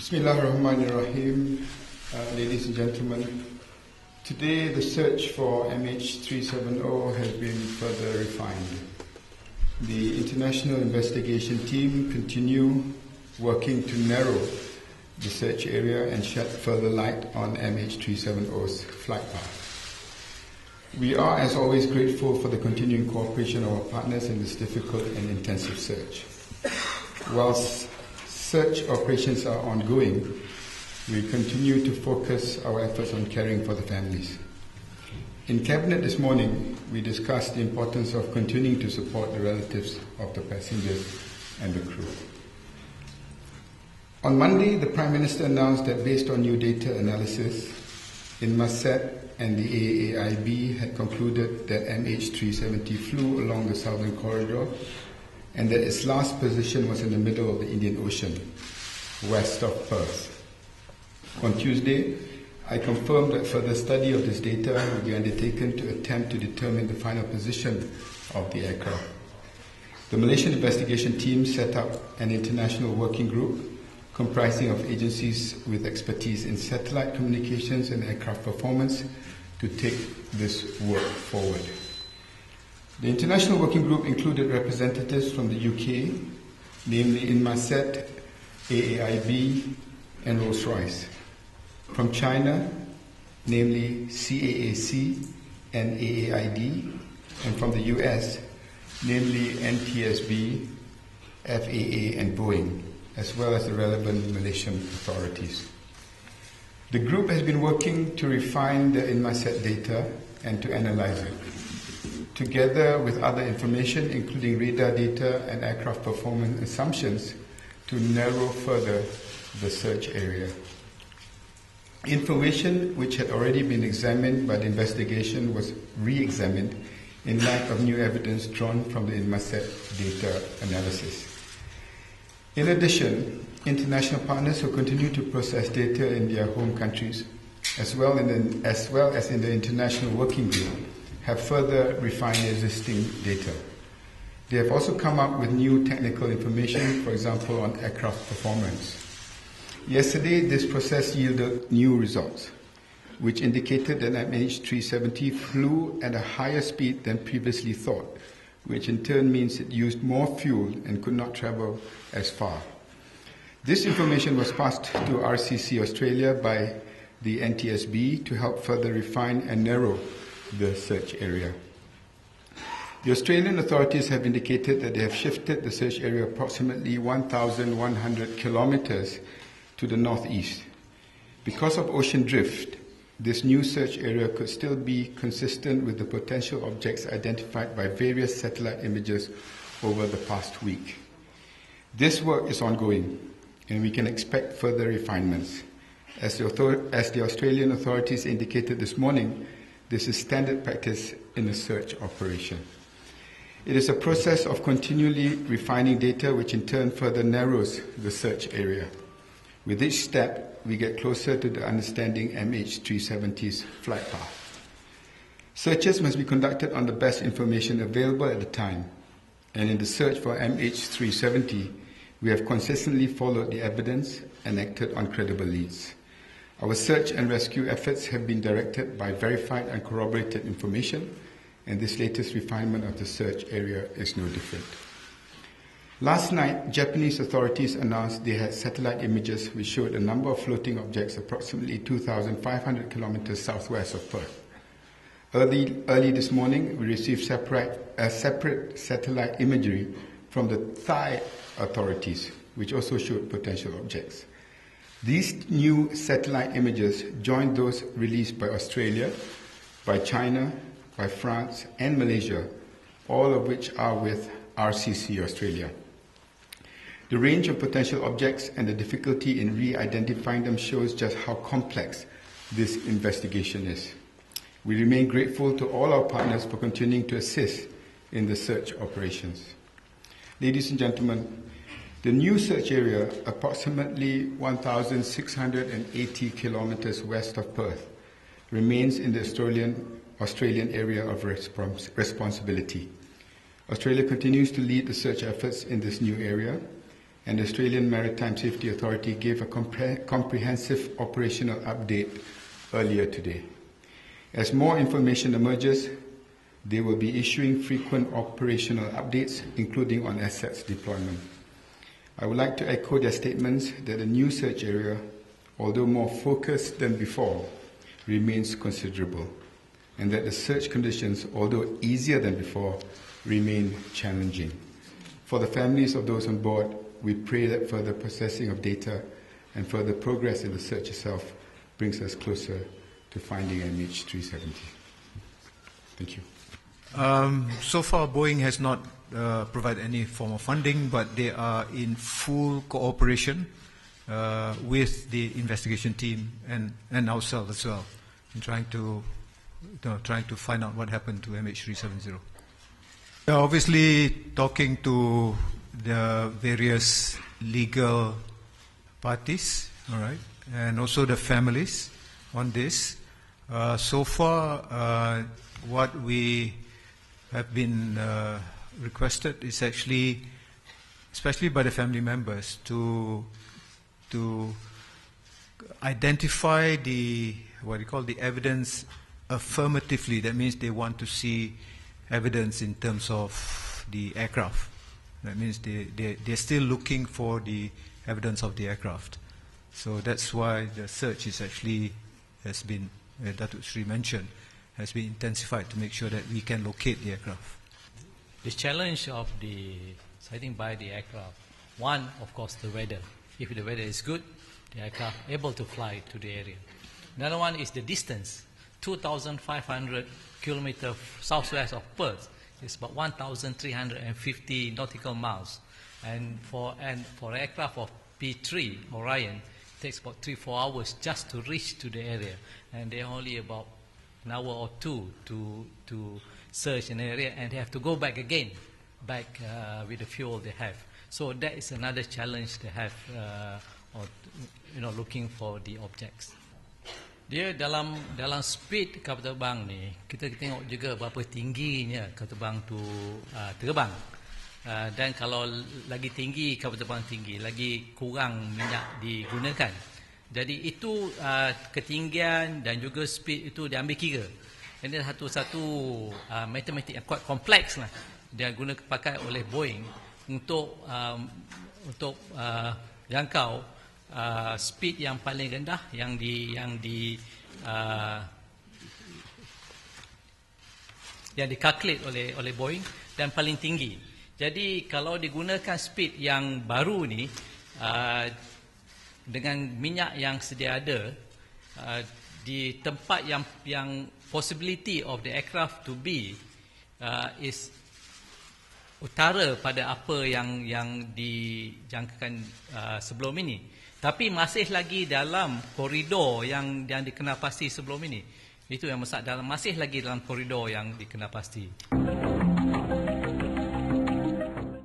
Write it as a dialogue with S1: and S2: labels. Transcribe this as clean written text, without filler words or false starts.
S1: Bismillahirrahmanirrahim, ladies and gentlemen. Today the search for MH370 has been further refined. The international investigation team continue working to narrow the search area and shed further light on MH370's flight path. We are, as always, grateful for the continuing cooperation of our partners in this difficult and intensive search. Whilst search operations are ongoing, we continue to focus our efforts on caring for the families. In Cabinet this morning, we discussed the importance of continuing to support the relatives of the passengers and the crew. On Monday, the Prime Minister announced that based on new data analysis, Inmarsat and the AAIB had concluded that MH370 flew along the southern corridor and that its last position was in the middle of the Indian Ocean, west of Perth. On Tuesday, I confirmed that further study of this data will be undertaken to attempt to determine the final position of the aircraft. The Malaysian investigation team set up an international working group comprising of agencies with expertise in satellite communications and aircraft performance to take this work forward. The international working group included representatives from the UK, namely Inmarsat, AAIB, and Rolls-Royce. From China, namely CAAC and AAID, and from the US, namely NTSB, FAA, and Boeing, as well as the relevant Malaysian authorities. The group has been working to refine the Inmarsat data and to analyze it, together with other information, including radar data and aircraft performance assumptions, to narrow further the search area. Information which had already been examined by the investigation was re-examined in light of new evidence drawn from the Inmarsat data analysis. In addition, international partners who continue to process data in their home countries, as well as in the international working group, have further refined existing data. They have also come up with new technical information, for example, on aircraft performance. Yesterday, this process yielded new results, which indicated that MH370 flew at a higher speed than previously thought, which in turn means it used more fuel and could not travel as far. This information was passed to RCC Australia by the NTSB to help further refine and narrow the search area. The Australian authorities have indicated that they have shifted the search area approximately 1,100 kilometers to the northeast. Because of ocean drift, this new search area could still be consistent with the potential objects identified by various satellite images over the past week. This work is ongoing, and we can expect further refinements. As the Australian authorities indicated this morning, this is standard practice in a search operation. It is a process of continually refining data which in turn further narrows the search area. With each step, we get closer to the understanding MH370's flight path. Searches must be conducted on the best information available at the time, and in the search for MH370, we have consistently followed the evidence and acted on credible leads. Our search and rescue efforts have been directed by verified and corroborated information, and this latest refinement of the search area is no different. Last night, Japanese authorities announced they had satellite images which showed a number of floating objects approximately 2,500 kilometers southwest of Perth. Early this morning, we received separate satellite imagery from the Thai authorities, which also showed potential objects. These new satellite images joined those released by Australia, by China, by France, and Malaysia, all of which are with RCC Australia. The range of potential objects and the difficulty in re-identifying them shows just how complex this investigation is. We remain grateful to all our partners for continuing to assist in the search operations. Ladies and gentlemen, the new search area, approximately 1,680 kilometers west of Perth, remains in the Australian area of responsibility. Australia continues to lead the search efforts in this new area, and the Australian Maritime Safety Authority gave a comprehensive operational update earlier today. As more information emerges, they will be issuing frequent operational updates, including on assets deployment. I would like to echo their statements that the new search area, although more focused than before, remains considerable, and that the search conditions, although easier than before, remain challenging. For the families of those on board, we pray that further processing of data and further progress in the search itself brings us closer to finding MH370. Thank you.
S2: So far, Boeing has not provided any form of funding, but they are in full cooperation with the investigation team and ourselves as well in trying to find out what happened to MH370. We are obviously talking to the various legal parties, all right, and also the families on this. So far, what we have been requested is actually, especially by the family members, to identify the what you call the evidence affirmatively. That means they want to see evidence in terms of the aircraft. That means they're still looking for the evidence of the aircraft. So that's why the search is actually has been, Datuk Seri mentioned, has been intensified to make sure that we can locate the aircraft.
S3: The challenge of the sighting by the aircraft, one, of course, the weather. If the weather is good, the aircraft able to fly to the area. Another one is the distance, 2,500 kilometers southwest of Perth. It's about 1,350 nautical miles. And for aircraft of P3, Harian, it takes about 3-4 hours just to reach to the area. And they're only about an hour or two to search an area, and they have to go back again, with the fuel they have. So that is another challenge they have, looking for the objects. Dia dalam speed kapal terbang ni, kita tengok juga berapa tingginya kapal terbang tu terbang. Dan kalau lagi tinggi kapal terbang tinggi, lagi kurang minyak digunakan. Jadi itu ketinggian dan juga speed itu diambil kira. Ini satu-satu matematik yang quite kompleks lah. Dia pakai oleh Boeing untuk jangkau speed yang paling rendah yang dikalkulate oleh Boeing dan paling tinggi. Jadi kalau digunakan speed yang baru ni dengan minyak yang sedia ada di tempat yang possibility of the aircraft to be is utara pada apa yang dijangkakan sebelum ini. Tapi masih lagi dalam koridor yang dikenal pasti sebelum ini. Itu yang masih lagi dalam koridor yang dikenal pasti.